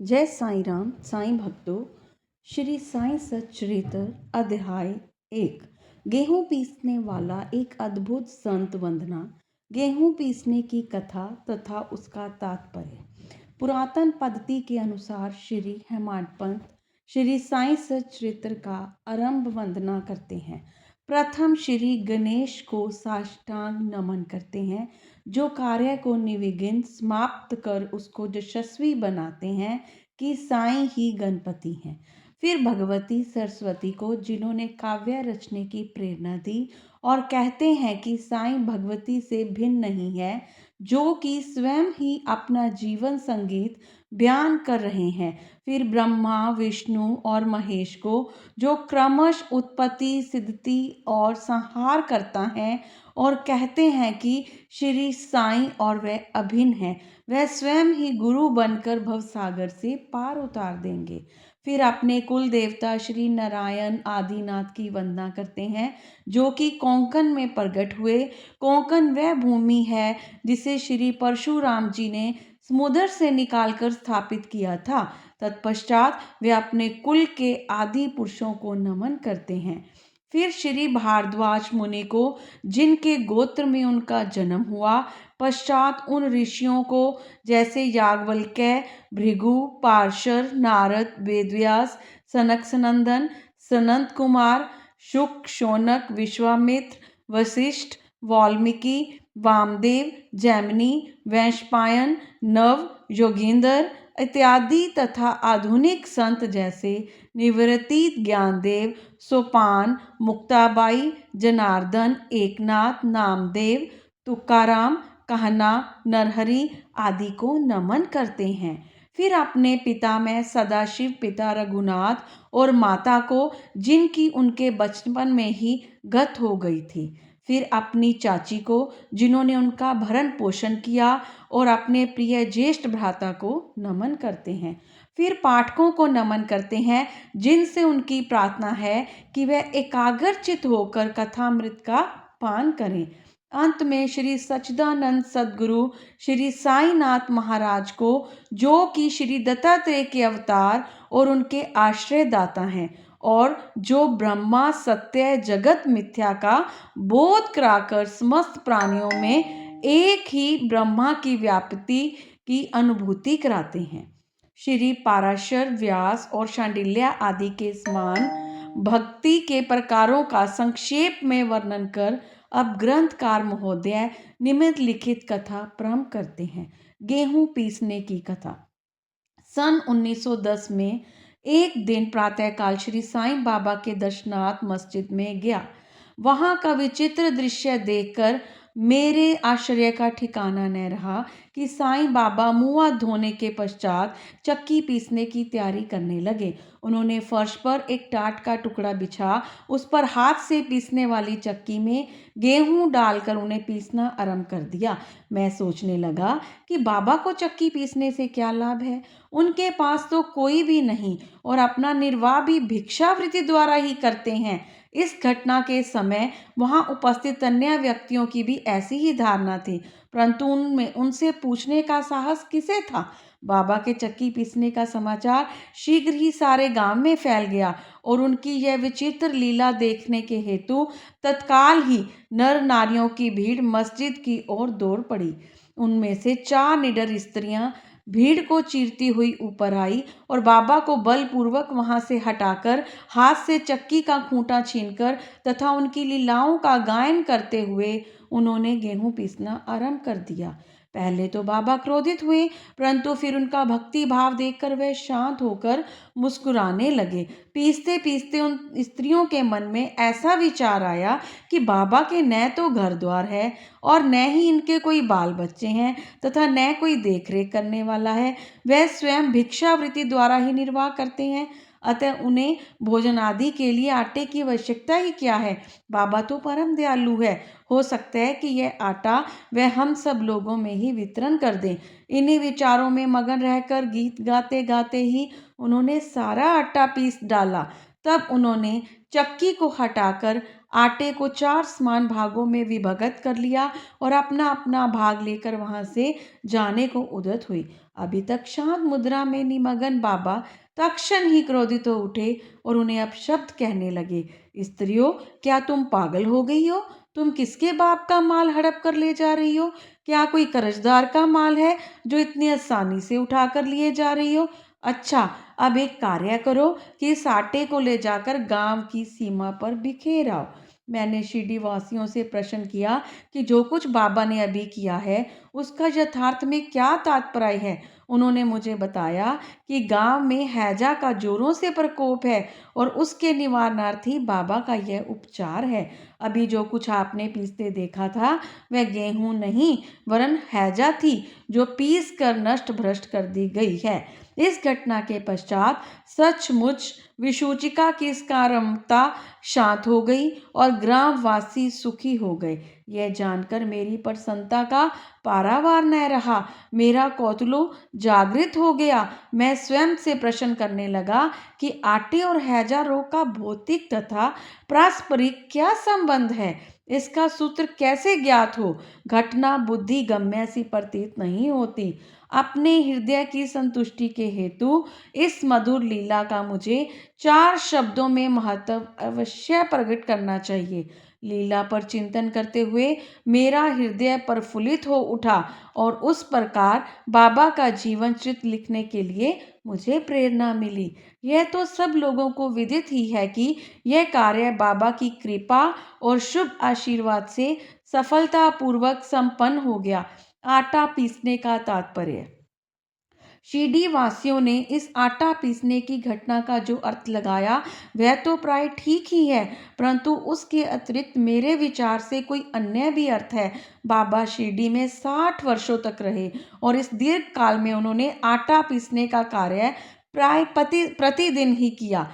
जय साईं राम। साईं भक्तों, श्री साईं सच्चरित्र अध्याय 1। गेहूं पीसने वाला एक अद्भुत संत वंदना। गेहूं पीसने की कथा तथा उसका तात्पर्य। पुरातन पद्धति के अनुसार श्री हेमाड पंत श्री साईं सच्चरित्र का आरंभ वंदना करते हैं। प्रथम श्री गणेश को साष्टांग नमन करते हैं, जो कार्य को निर्विघ्न समाप्त कर उसको यशस्वी बनाते हैं कि साईं ही गणपति हैं। फिर भगवती सरस्वती को, जिन्होंने काव्य रचने की प्रेरणा दी, और कहते हैं कि साईं भगवती से भिन्न नहीं है, जो कि स्वयं ही अपना जीवन संगीत बयान कर रहे हैं। फिर ब्रह्मा, विष्णु और महेश को, जो क्रमश उत्पत्ति, स्थिति और संहार करता है, और कहते हैं कि श्री साईं और वह अभिन्न है, वह स्वयं ही गुरु बनकर भवसागर से पार उतार देंगे। फिर अपने कुल देवता श्री नारायण आदिनाथ की वंदना करते हैं, जो कि कोंकण में प्रकट हुए। कोंकण वह भूमि है जिसे श्री परशुराम जी ने समुद्र से निकालकर स्थापित किया था। तत्पश्चात वे अपने कुल के आदि पुरुषों को नमन करते हैं। फिर श्री भारद्वाज मुनि को, जिनके गोत्र में उनका जन्म हुआ। पश्चात उन ऋषियों को, जैसे याज्ञवल्क्य, भृगु, पार्शर, नारद, वेदव्यास, सनक सनंदन, सनंत कुमार, शुक, शौनक, विश्वामित्र, वशिष्ठ, वाल्मीकि, वामदेव, जैमिनी, वैशंपायन, नव, योगींद्र इत्यादि तथा आधुनिक संत जैसे निवृत्ति, ज्ञानदेव, सोपान, मुक्ताबाई, जनार्दन, एकनाथ, नामदेव, तुकाराम, कहना, नरहरि आदि को नमन करते हैं। फिर अपने पिता में सदाशिव पिता रघुनाथ और माता को, जिनकी उनके बचपन में ही गत हो गई थी। फिर अपनी चाची को, जिन्होंने उनका भरण पोषण किया, और अपने प्रिय ज्येष्ठ भ्राता को नमन करते हैं। फिर पाठकों को नमन करते हैं, जिनसे उनकी प्रार्थना है कि वह एकाग्रचित होकर कथामृत का पान करें। अंत में श्री सच्चिदानंद सद्गुरु श्री साईनाथ महाराज को, जो कि श्री दत्तात्रेय के अवतार और उनके आश्रयदाता हैं, और जो ब्रह्मा सत्य जगत मिथ्या का बोध कराकर समस्त प्राणियों में एक ही ब्रह्मा की व्याप्ति की अनुभूति कराते हैं। श्री पाराशर, व्यास और शांडिल्य आदि के समान भक्ति के प्रकारों का संक्षेप में वर्णन कर अब ग्रंथकार महोदय निम्नलिखित कथा प्रारंभ करते हैं। गेहूं पीसने की कथा। सन 1910 में एक दिन प्रातःकाल श्री साईं बाबा के दर्शनार्थ मस्जिद में गया। वहां का विचित्र दृश्य देखकर मेरे आश्चर्य का ठिकाना न रहा कि साईं बाबा मुंह हाथ धोने के पश्चात चक्की पीसने की तैयारी करने लगे। उन्होंने फर्श पर एक टाट का टुकड़ा बिछा उस पर हाथ से पीसने वाली चक्की में गेहूं डालकर उन्हें पीसना आरंभ कर दिया। मैं सोचने लगा कि बाबा को चक्की पीसने से क्या लाभ है। उनके पास तो कोई भी नहीं और अपना निर्वाह भी भिक्षावृत्ति द्वारा ही करते हैं। इस घटना के समय वहां उपस्थित अन्य व्यक्तियों की भी ऐसी ही धारणा थी, परंतु उनमें उनसे पूछने का साहस किसे था। बाबा के चक्की पीसने का समाचार शीघ्र ही सारे गांव में फैल गया और उनकी यह विचित्र लीला देखने के हेतु तत्काल ही नर नारियों की भीड़ मस्जिद की ओर दौड़ पड़ी। उनमें से 4 निडर स्त्रियां भीड़ को चीरती हुई ऊपर आई और बाबा को बलपूर्वक वहां से हटाकर हाथ से चक्की का खूंटा छीनकर तथा उनकी लीलाओं का गायन करते हुए उन्होंने गेहूं पीसना आरंभ कर दिया। पहले तो बाबा क्रोधित हुए, परंतु फिर उनका भक्ति भाव देखकर वह शांत होकर मुस्कुराने लगे। पीसते पीसते उन स्त्रियों के मन में ऐसा विचार आया कि बाबा के न तो घर द्वार है और न ही इनके कोई बाल बच्चे हैं तथा न कोई देखरेख करने वाला है। वह स्वयं भिक्षावृत्ति द्वारा ही निर्वाह करते हैं, अतः उन्हें भोजन आदि के लिए आटे की आवश्यकता ही क्या है। बाबा तो परम दयालु है, हो सकता है कि यह आटा वह हम सब लोगों में ही वितरण कर दें। इन्हीं विचारों में मगन रहकर गीत गाते गाते ही उन्होंने सारा आटा पीस डाला। तब उन्होंने चक्की को हटाकर आटे को 4 समान भागों में विभक्त कर लिया और अपना अपना भाग लेकर वहां से जाने को उद्यत हुई। अभी तक शांत मुद्रा में निमग्न बाबा तत्क्षण ही क्रोधित हो उठे और उन्हें अपशब्द कहने लगे। स्त्रियों, क्या तुम पागल हो गई हो? तुम किसके बाप का माल हड़प कर ले जा रही हो? क्या कोई कर्जदार का माल है जो इतनी आसानी से उठा कर लिए जा रही हो? अच्छा, अब एक कार्य करो कि इस आटे को ले जाकर गांव की सीमा पर बिखेर आओ। मैंने शिरडी वासियों से प्रश्न किया कि जो कुछ बाबा ने अभी किया है उसका यथार्थ में क्या तात्पर्य है। उन्होंने मुझे बताया कि गांव में हैजा का जोरों से प्रकोप है और उसके निवारणार्थ ही बाबा का यह उपचार है। अभी जो कुछ आपने पीसते देखा था वह गेहूं नहीं वरन हैजा थी जो पीस कर नष्ट भ्रष्ट कर दी गई है। इस घटना के पश्चात सचमुच विसूचिका की स्कारात्मकता शांत हो गई और ग्रामवासी सुखी हो गए। यह जानकर मेरी प्रसन्नता का पारावार न रहा। मेरा कौतूहल जागृत हो गया। मैं स्वयं से प्रश्न करने लगा कि आटे और हैजा रोग का भौतिक तथा पारस्परिक क्या संबंध है? इसका सूत्र कैसे ज्ञात हो? घटना बुद्धि गम्य सी प्रतीत नहीं होती। अपने हृदय की संतुष्टि के हेतु इस मधुर लीला का मुझे 4 शब्दों में महत्व अवश्य प्रकट करना चाहिए। लीला पर चिंतन करते हुए मेरा हृदय प्रफुल्लित हो उठा और उस प्रकार बाबा का जीवन चित्र लिखने के लिए मुझे प्रेरणा मिली। यह तो सब लोगों को विदित ही है कि यह कार्य बाबा की कृपा और शुभ आशीर्वाद से सफलतापूर्वक संपन्न हो गया। आटा पीसने का तात्पर्य। शिरडी वासियों ने इस आटा पीसने की घटना का जो अर्थ लगाया वह तो प्राय ठीक ही है, परंतु उसके अतिरिक्त मेरे विचार से कोई अन्य भी अर्थ है। बाबा शिरडी में 60 वर्षों तक रहे और इस दीर्घ काल में उन्होंने आटा पीसने का कार्य प्राय प्रतिदिन ही किया।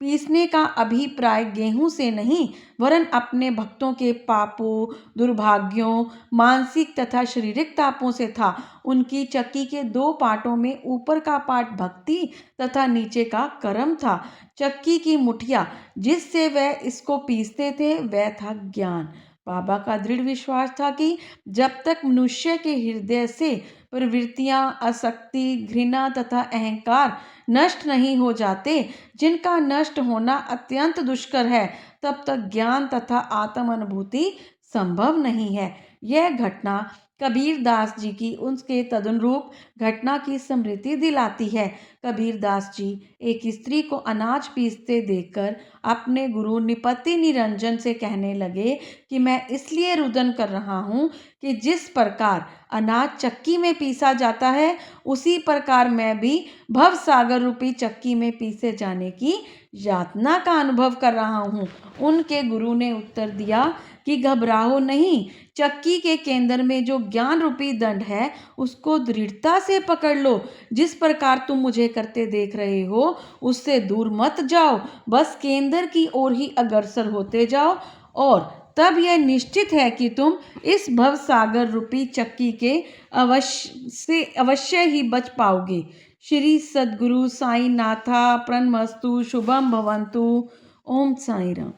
पीसने का अभिप्राय गेहूं से नहीं वरन अपने भक्तों के पापों, दुर्भाग्यों, मानसिक तथा शारीरिक तापों से था। उनकी चक्की के 2 पार्टों में ऊपर का पार्ट भक्ति तथा नीचे का कर्म था। चक्की की मुठिया जिससे वह इसको पीसते थे वह था ज्ञान। बाबा का दृढ़ विश्वास था कि जब तक मनुष्य के हृदय से प्रवृत्तियां, आसक्ति, घृणा तथा अहंकार नष्ट नहीं हो जाते, जिनका नष्ट होना अत्यंत दुष्कर है, तब तक ज्ञान तथा आत्म अनुभूति संभव नहीं है। यह घटना कबीर दास जी की उनके तदनुरूप घटना की स्मृति दिलाती है। कबीर दास जी एक स्त्री को अनाज पीसते देखकर अपने गुरु निपति निरंजन से कहने लगे कि मैं इसलिए रुदन कर रहा हूँ कि जिस प्रकार अनाज चक्की में पीसा जाता है उसी प्रकार मैं भी भव सागर रूपी चक्की में पीसे जाने की यातना का अनुभव कर रहा हूँ। उनके गुरु ने उत्तर दिया कि घबराओ नहीं, चक्की के केंद्र में जो ज्ञान रूपी दंड है उसको दृढ़ता से पकड़ लो। जिस प्रकार तुम मुझे करते देख रहे हो उससे दूर मत जाओ, बस केंद्र की ओर ही अग्रसर होते जाओ और तब यह निश्चित है कि तुम इस भव सागर रूपी चक्की के अवश्य ही बच पाओगे। श्री सद्गुरु साई नाथा प्रणमस्तु शुभम भवंतु। ओम साई राम।